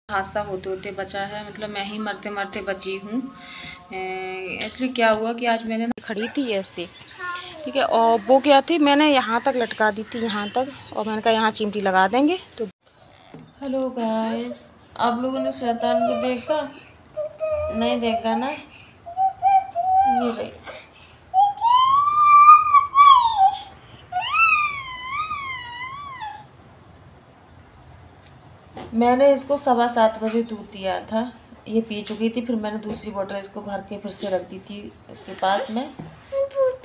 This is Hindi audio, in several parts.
हादसा होते होते बचा है, मतलब मैं ही मरते मरते बची हूँ। एक्चुअली क्या हुआ कि आज मैंने ना खड़ी थी ऐसे, ठीक है, और वो क्या थी, मैंने यहाँ तक लटका दी थी, यहाँ तक, और मैंने कहा यहाँ चिमटी लगा देंगे। तो हेलो गाइस, आप लोगों ने शैतान को देखा? नहीं देखा ना? ये रही। मैंने इसको 7:15 बजे दूध दिया था, ये पी चुकी थी। फिर मैंने दूसरी बोतल इसको भर के फिर से रख दी थी इसके पास में।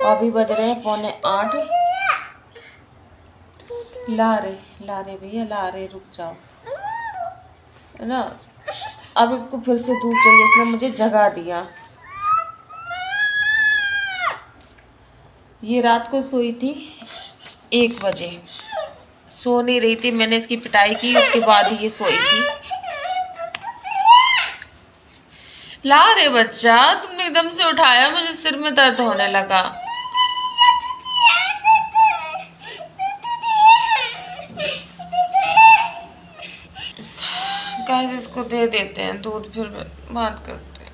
अभी बज रहे हैं 7:45। ला रहे भैया, ला रहे, रुक जाओ, है ना। अब इसको फिर से दूध चाहिए, इसने मुझे जगा दिया। ये रात को सोई थी 1 बजे, सो नहीं रही थी। मैंने इसकी पिटाई की, उसके बाद ही ये सोई थी। ला रे बच्चा, तुमने एकदम से उठाया, मुझे सिर में दर्द होने लगा। गाइस इसको दे देते हैं दूध, फिर बात करते हैं।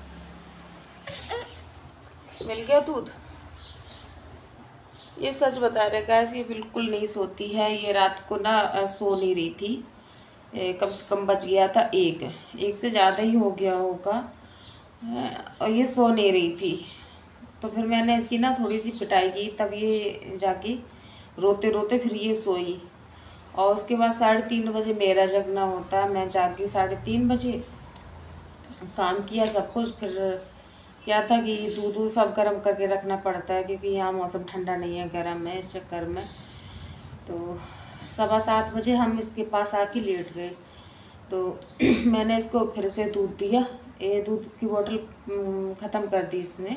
मिल गया दूध। ये सच बता रहे गाइस, ये बिल्कुल नहीं सोती है। ये रात को ना सो नहीं रही थी। कम से कम बज गया था 1 से ज़्यादा ही हो गया होगा, और ये सो नहीं रही थी। तो फिर मैंने इसकी ना थोड़ी सी पिटाई की, तब ये जाके रोते रोते फिर ये सोई। और उसके बाद 3:30 बजे मेरा जगना होता है। मैं जाके 3:30 बजे काम किया सब कुछ। फिर क्या था कि दूध सब गर्म करके रखना पड़ता है, क्योंकि यहाँ मौसम ठंडा नहीं है, गर्म है, इस चक्कर में। तो 7:15 बजे हम इसके पास आके लेट गए। तो मैंने इसको फिर से दूध दिया। ये दूध की बोतल ख़त्म कर दी इसने।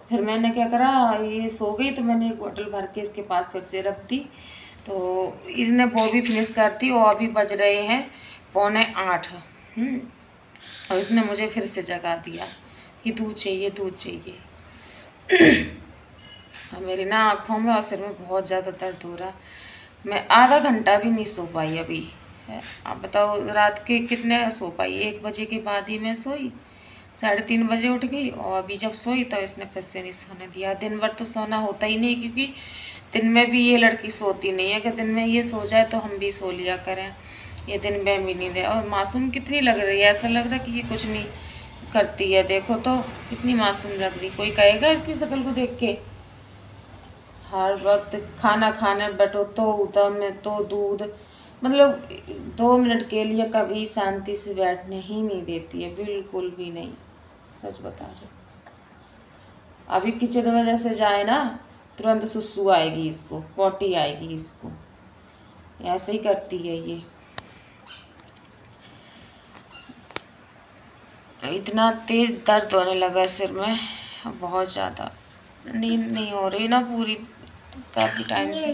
फिर मैंने क्या करा, ये सो गई तो मैंने एक बोतल भर के इसके पास फिर से रख दी। तो इसने वो भी फिनिश कर दी। और अभी बज रहे हैं 7:45। और इसने मुझे फिर से जगा दिया कि दूध चाहिए, दूध चाहिए। और मेरी ना आँखों में और सिर में बहुत ज़्यादा दर्द हो रहा। मैं आधा घंटा भी नहीं सो पाई अभी। आप बताओ रात के कितने सो पाई? 1 बजे के बाद ही मैं सोई, 3:30 बजे उठ गई। और अभी जब सोई तो इसने फिर से नहीं सोने दिया। दिन भर तो सोना होता ही नहीं, क्योंकि दिन में भी ये लड़की सोती नहीं है। कि दिन में ये सो जाए तो हम भी सो लिया करें, ये दिन में भी नहीं दे। और मासूम कितनी लग रही है, ऐसा लग रहा है कि ये कुछ नहीं करती है। देखो तो कितनी मासूम लग रही। कोई कहेगा इसकी शक्ल को देख के? हर वक्त खाना खाने बैठो तो उधम में तो दूध, मतलब 2 मिनट के लिए कभी शांति से बैठने ही नहीं देती है, बिल्कुल भी नहीं। सच बता रहे। अभी किचन में जैसे जाए ना, तुरंत सुसु आएगी इसको, पोटी आएगी इसको, ऐसे ही करती है ये। इतना तेज दर्द होने लगा सिर में, बहुत ज़्यादा। नींद नहीं हो रही ना पूरी, काफ़ी टाइम से।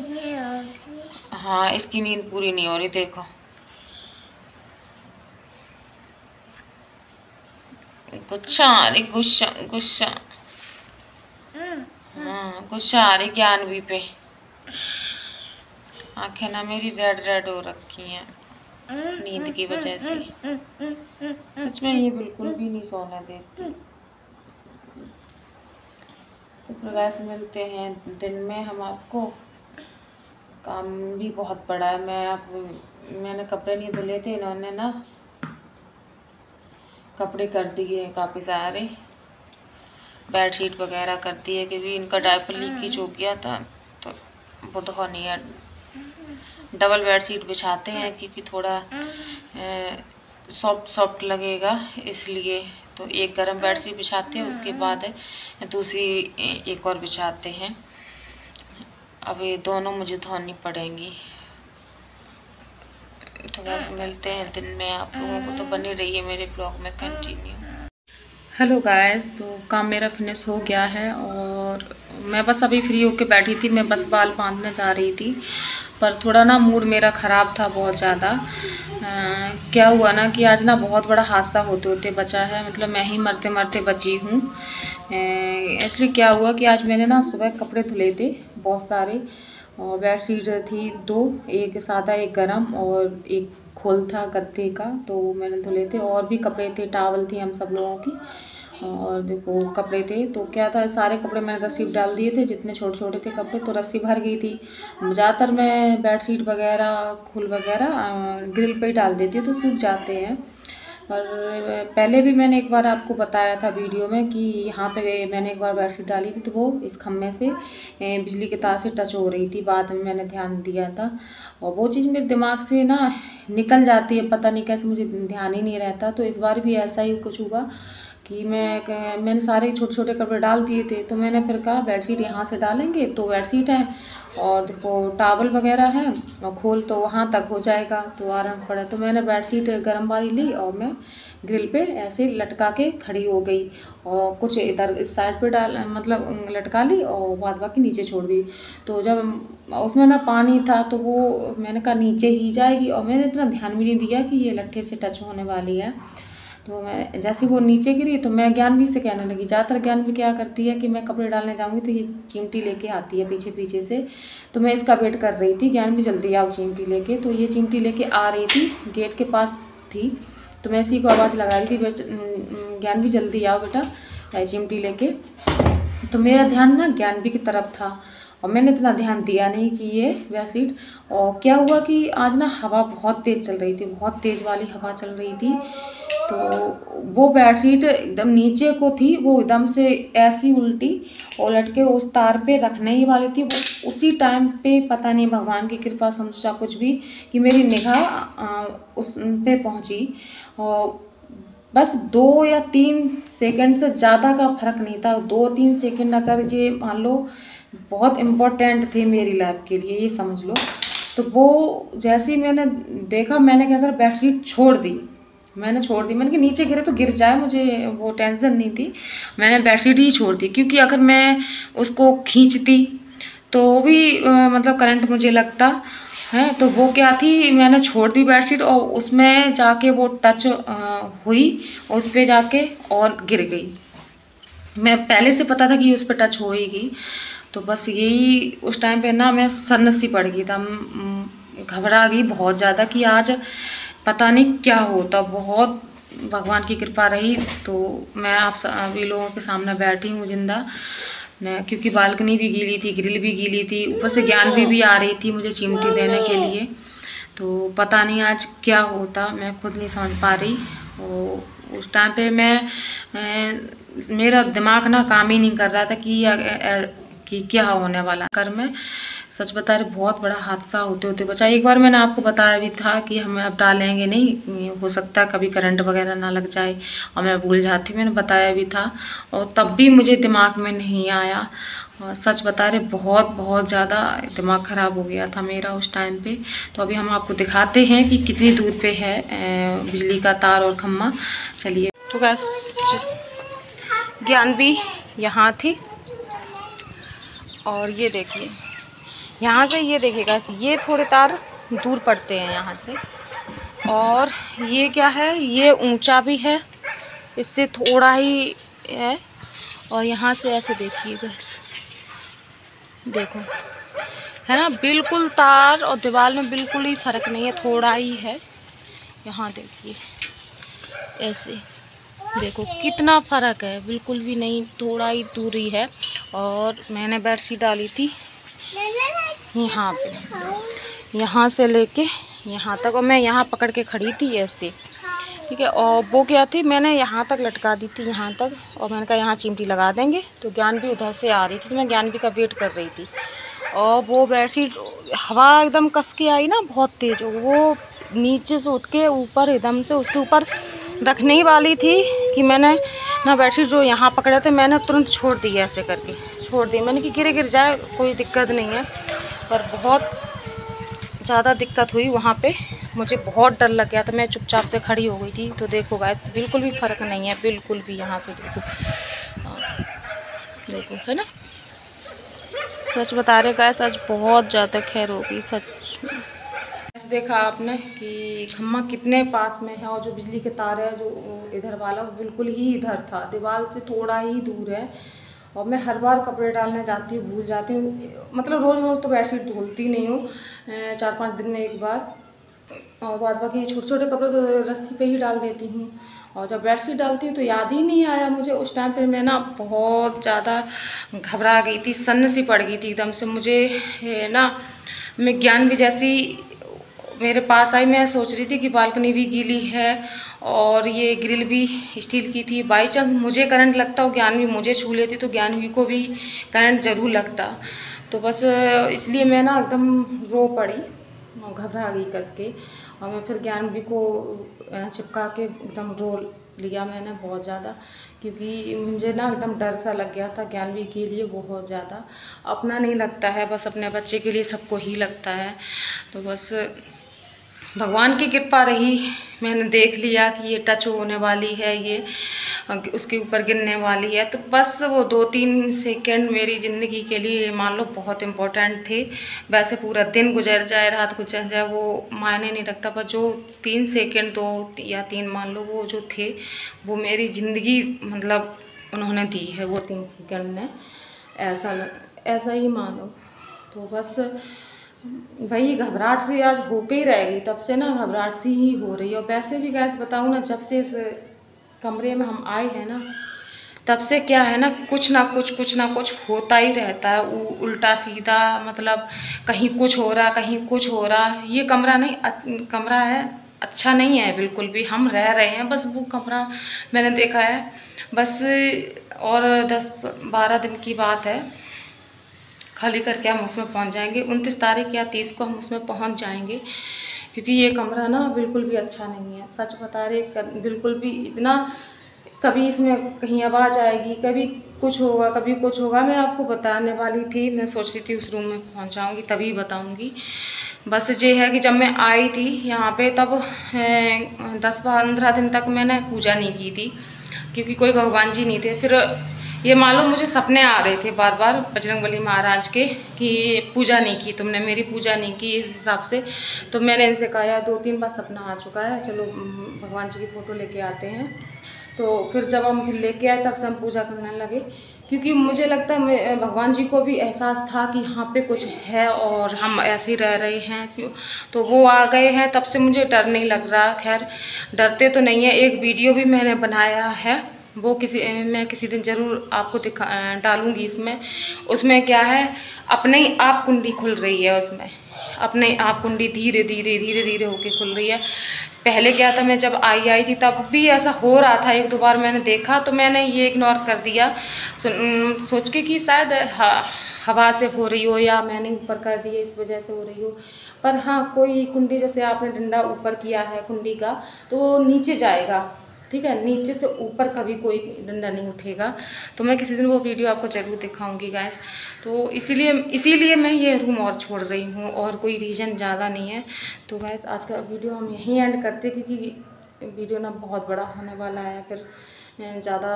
हाँ, इसकी नींद पूरी नहीं हो रही। देखो गुस्सा आ रही, गुस्सा गुस्सा। हाँ, गुस्सा आ रही ज्ञानवी पे। आंखें ना मेरी रेड रेड हो रखी हैं नींद की वजह से। सच में ये बिल्कुल भी नहीं सोने देती। तो प्रकाश मिलते हैं दिन में हम आपको। काम भी बहुत पड़ा है। मैंने कपड़े नहीं धुले थे, इन्होंने ना कपड़े कर दिए काफ़ी सारे, बेडशीट वगैरह कर दी है, क्योंकि इनका डायपर लीकेज हो गया था। तो वो तो नहीं है, डबल बेडशीट बिछाते हैं क्योंकि थोड़ा सॉफ्ट सॉफ्ट लगेगा, इसलिए। तो एक गर्म बेडशीट बिछाते हैं, उसके बाद दूसरी एक और बिछाते हैं। अब ये दोनों मुझे धोनी पड़ेंगी। तो बस मिलते हैं दिन में आप लोगों को। तो बने रहिए मेरे ब्लॉग में कंटिन्यू। हेलो गाइस, तो काम मेरा फिनिश हो गया है और मैं बस अभी फ्री होके बैठी थी। मैं बस बाल बांधने जा रही थी, पर थोड़ा ना मूड मेरा ख़राब था बहुत ज़्यादा। क्या हुआ ना कि आज ना बहुत बड़ा हादसा होते होते बचा है, मतलब मैं ही मरते मरते बची हूँ। एक्चुअली क्या हुआ कि आज मैंने ना सुबह कपड़े धुले थे बहुत सारे, और बेडशीट थी 2, एक सादा एक गरम और एक खोल था गद्दे का, तो वो मैंने धुले थे। और भी कपड़े थे, टावल थी हम सब लोगों की, और देखो कपड़े थे। तो क्या था, सारे कपड़े मैंने रस्सी पे डाल दिए थे, जितने छोटे छोटे थे कपड़े, तो रस्सी भर गई थी। ज़्यादातर मैं बेडशीट वगैरह, फूल वगैरह ग्रिल पे ही डाल देती हूँ, तो सूख जाते हैं। और पहले भी मैंने एक बार आपको बताया था वीडियो में कि यहाँ पे मैंने एक बार बेडशीट डाली थी, तो वो इस खम्भे से बिजली के तार से टच हो रही थी। बाद में मैंने ध्यान दिया था, और वो चीज़ मेरे दिमाग से ना निकल जाती है, पता नहीं कैसे, मुझे ध्यान ही नहीं रहता। तो इस बार भी ऐसा ही कुछ हुआ कि मैंने सारे छोटे छोटे कपड़े डाल दिए थे। तो मैंने फिर कहा बेडशीट यहाँ से डालेंगे, तो बेडशीट है और देखो टावल वगैरह है, और खोल तो वहाँ तक हो जाएगा, तो आराम पड़ा। तो मैंने बेडशीट गर्म वाली ली और मैं ग्रिल पे ऐसे लटका के खड़ी हो गई, और कुछ इधर इस साइड पे डाल, मतलब लटका ली, और बाद बाकी नीचे छोड़ दी। तो जब उसमें ना पानी था, तो वो मैंने कहा नीचे ही जाएगी, और मैंने इतना ध्यान भी नहीं दिया कि ये लट्ठे से टच होने वाली है। तो मैं जैसे वो नीचे गिरी, तो मैं ज्ञानवी से कहने लगी। ज़्यादातर ज्ञानवी क्या करती है कि मैं कपड़े डालने जाऊँगी तो ये चिमटी लेके आती है पीछे पीछे से, तो मैं इसका वेट कर रही थी, ज्ञानवी जल्दी आओ चिमटी लेके। तो ये चिमटी लेके आ रही थी, गेट के पास थी, तो मैं इसी को आवाज़ लगा रही थी, ज्ञानवी जल्दी आओ बेटा चिमटी लेके। तो मेरा ध्यान ना ज्ञानवी की तरफ था, और मैंने इतना ध्यान दिया नहीं कि ये बेडशीट। और क्या हुआ कि आज ना हवा बहुत तेज़ चल रही थी, बहुत तेज़ वाली हवा चल रही थी। तो वो बेडशीट एकदम नीचे को थी, वो एकदम से ऐसी उल्टी और लट के उस तार पे रखने ही वाली थी। वो उसी टाइम पे पता नहीं भगवान की कृपा समझा कुछ भी, कि मेरी निगाह उस पे पहुंची, और बस 2 या 3 सेकंड से ज़्यादा का फ़र्क नहीं था। 2-3 सेकंड अगर ये मान लो बहुत इम्पोर्टेंट थे मेरी लाइफ के लिए, ये समझ लो। तो वो जैसे ही मैंने देखा, मैंने क्या कर बेडशीट छोड़ दी, मैंने कि नीचे गिरे तो गिर जाए, मुझे वो टेंशन नहीं थी। मैंने बेडशीट ही छोड़ दी, क्योंकि अगर मैं उसको खींचती तो भी मतलब करंट मुझे लगता है। तो वो क्या थी, मैंने छोड़ दी बेडशीट, और उसमें जाके वो टच हुई, उस पर जाके और गिर गई। मैं पहले से पता था कि उस पर टच होएगी। तो बस यही उस टाइम पे ना मैं सन्नसी पड़ गई था, घबरा गई बहुत ज़्यादा कि आज पता नहीं क्या होता। बहुत भगवान की कृपा रही, तो मैं आप सभी लोगों के सामने बैठी हूँ जिंदा, क्योंकि बालकनी भी गीली थी, ग्रिल भी गीली थी, ऊपर से ज्ञानवी भी आ रही थी मुझे चिमटी देने के लिए। तो पता नहीं आज क्या होता, मैं खुद नहीं समझ पा रही। और उस टाइम पे मेरा दिमाग ना काम ही नहीं कर रहा था कि क्या होने वाला। कर मैं सच बता रही, बहुत बड़ा हादसा होते होते बचा। एक बार मैंने आपको बताया भी था कि हमें अब डालेंगे नहीं, हो सकता है कभी करंट वगैरह ना लग जाए, और मैं भूल जाती, मैंने बताया भी था, और तब भी मुझे दिमाग में नहीं आया। और सच बता रहे, बहुत बहुत ज़्यादा दिमाग ख़राब हो गया था मेरा उस टाइम पे। तो अभी हम आपको दिखाते हैं कि कितनी दूर पे है बिजली का तार और खम्मा। चलिए। तो बस ज्ञानवी यहाँ थी, और ये देखिए यहाँ से, ये देखिएगा, ये थोड़े तार दूर पड़ते हैं यहाँ से, और ये क्या है, ये ऊंचा भी है, इससे थोड़ा ही है, और यहाँ से ऐसे देखिएगा, देखो है ना, बिल्कुल तार और दीवार में बिल्कुल ही फ़र्क नहीं है, थोड़ा ही है। यहाँ देखिए ऐसे, देखो कितना फ़र्क है, बिल्कुल भी नहीं, थोड़ा ही दूरी है। और मैंने बेडशीट डाली थी यहाँ पे, यहाँ से लेके यहाँ तक, और मैं यहाँ पकड़ के खड़ी थी ऐसे, ठीक है। और वो क्या थी, मैंने यहाँ तक लटका दी थी, यहाँ तक, और मैंने कहा यहाँ चिमटी लगा देंगे। तो ज्ञानवी उधर से आ रही थी, तो मैं ज्ञानवी का वेट कर रही थी, और वो बेडशीट हवा एकदम कस के आई ना बहुत तेज़, वो नीचे से उठ के ऊपर एकदम से उसके ऊपर रखने ही वाली थी कि मैंने ना बेडशीट जो यहाँ पकड़े थे, मैंने तुरंत छोड़ दी, ऐसे करके छोड़ दी। मैंने कि गिर जाए, कोई दिक्कत नहीं है, पर बहुत ज़्यादा दिक्कत हुई वहाँ पे, मुझे बहुत डर लग गया था। मैं चुपचाप से खड़ी हो गई थी। तो देखो गाइस, बिल्कुल भी फ़र्क नहीं है, बिल्कुल भी। यहाँ से देखो, देखो है ना, सच बता रहे गाइस, आज बहुत ज़्यादा खैर होगी सच में। ऐसे देखा आपने कि खम्मा कितने पास में है, और जो बिजली के तार है जो इधर वाला, वो बिल्कुल ही इधर था, दीवार से थोड़ा ही दूर है। और मैं हर बार कपड़े डालने जाती हूँ, भूल जाती हूँ, मतलब रोज़ रोज़ तो बेडशीट धुलती नहीं हूँ, 4-5 दिन में एक बार। और बाद बाकी छोटे छोटे कपड़े तो रस्सी पे ही डाल देती हूँ। और जब बेडशीट डालती हूँ तो याद ही नहीं आया मुझे। उस टाइम पे मैं ना बहुत ज़्यादा घबरा गई थी, सन्न सी पड़ गई थी एकदम से मुझे ना। मैं ज्ञान भी जैसी मेरे पास आई, मैं सोच रही थी कि बालकनी भी गीली है और ये ग्रिल भी स्टील की थी। बाई चांस मुझे करंट लगता और ज्ञान भी मुझे छू लेती तो ज्ञानवी को भी करंट ज़रूर लगता। तो बस इसलिए मैं ना एकदम रो पड़ी और घबरा गई कस के। और मैं फिर ज्ञानवी को चिपका के एकदम रो लिया मैंने बहुत ज़्यादा, क्योंकि मुझे ना एकदम डर सा लग गया था ज्ञानवी के लिए बहुत ज़्यादा। अपना नहीं लगता है, बस अपने बच्चे के लिए सबको ही लगता है। तो बस भगवान की कृपा रही, मैंने देख लिया कि ये टच होने वाली है, ये उसके ऊपर गिरने वाली है। तो बस वो 2-3 सेकंड मेरी ज़िंदगी के लिए मान लो बहुत इम्पोर्टेंट थे। वैसे पूरा दिन गुजर जाए, रात गुजर जाए, वो मायने नहीं रखता, पर जो 3 सेकंड 2 या 3 मान लो वो जो थे वो मेरी ज़िंदगी मतलब उन्होंने दी है वो 3 सेकंड ने, ऐसा ही मानो। तो बस वही घबराहट सी आज होके ही रह गई, तब से ना घबराहट सी ही हो रही है। और वैसे भी गैस बताऊँ ना, जब से इस कमरे में हम आए हैं ना, तब से क्या है ना कुछ ना कुछ होता ही रहता है, उल्टा सीधा, मतलब कहीं कुछ हो रहा कहीं कुछ हो रहा। ये कमरा है अच्छा नहीं है बिल्कुल भी, हम रह रहे हैं बस वो कमरा मैंने देखा है बस। और 10-12 दिन की बात है, खाली करके हम उसमें पहुंच जाएंगे। 29 तारीख या 30 को हम उसमें पहुंच जाएंगे, क्योंकि ये कमरा ना बिल्कुल भी अच्छा नहीं है, सच बता रहे, बिल्कुल भी। इतना कभी इसमें कहीं आवाज़ आएगी, कभी कुछ होगा कभी कुछ होगा। मैं आपको बताने वाली थी, मैं सोच रही थी उस रूम में पहुंच जाऊंगी तभी बताऊंगी। बस ये है कि जब मैं आई थी यहाँ पे तब 10-15 दिन तक मैंने पूजा नहीं की थी, क्योंकि कोई भगवान जी नहीं थे। फिर ये मालूम मुझे सपने आ रहे थे बार बार बजरंगबली महाराज के कि पूजा नहीं की तुमने, मेरी पूजा नहीं की इस हिसाब से। तो मैंने इनसे कहा यार 2-3 बार सपना आ चुका है, चलो भगवान जी की फ़ोटो लेके आते हैं। तो फिर जब हम फिर लेके आए तब से हम पूजा करने लगे, क्योंकि मुझे लगता है भगवान जी को भी एहसास था कि यहाँ पे कुछ है और हम ऐसे ही रह रहे हैं क्यों। तो वो आ गए हैं, तब से मुझे डर नहीं लग रहा। खैर डरते तो नहीं है। एक वीडियो भी मैंने बनाया है, वो मैं किसी दिन ज़रूर आपको डालूँगी इसमें। उसमें क्या है, अपने ही आप कुंडी खुल रही है, उसमें अपने आप कुंडी धीरे धीरे होके खुल रही है। पहले क्या था, मैं जब आई थी तब भी ऐसा हो रहा था, 1-2 बार मैंने देखा तो मैंने ये इग्नोर कर दिया सोच के कि शायद हवा से हो रही हो या मैंने ऊपर कर दिया इस वजह से हो रही हो। पर हाँ, कोई कुंडी जैसे आपने डंडा ऊपर किया है कुंडी का तो वो नीचे जाएगा, ठीक है, नीचे से ऊपर कभी कोई डंडा नहीं उठेगा। तो मैं किसी दिन वो वीडियो आपको ज़रूर दिखाऊंगी गाइस। तो इसीलिए मैं ये रूम और छोड़ रही हूँ, और कोई रीज़न ज़्यादा नहीं है। तो गाइस आज का वीडियो हम यहीं एंड करते, क्योंकि वीडियो ना बहुत बड़ा होने वाला है, फिर ज़्यादा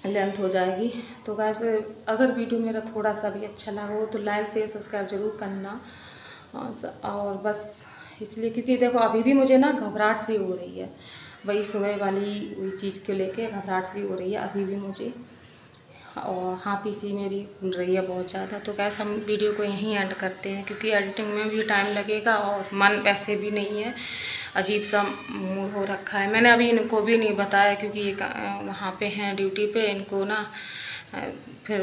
लेंथ हो जाएगी। तो गाइस अगर वीडियो मेरा थोड़ा सा भी अच्छा लगा हो तो लाइक शेयर सब्सक्राइब ज़रूर करना। और बस इसलिए क्योंकि देखो अभी भी मुझे ना घबराहट सी हो रही है, वही सुबह वही चीज़ को लेके घबराहट सी हो रही है अभी भी मुझे, और हाँफी सी मेरी खुल रही है बहुत ज़्यादा। तो कैसे हम वीडियो को यहीं एंड करते हैं, क्योंकि एडिटिंग में भी टाइम लगेगा और मन वैसे भी नहीं है, अजीब सा मूड हो रखा है। मैंने अभी इनको भी नहीं बताया, क्योंकि ये वहाँ पे हैं ड्यूटी पे, इनको ना फिर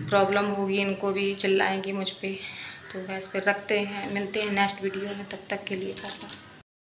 प्रॉब्लम होगी, इनको भी चिल्लाएंगी मुझ पर। तो गैस फिर रखते हैं, मिलते हैं नेक्स्ट वीडियो में, तब तक के लिए टाटा।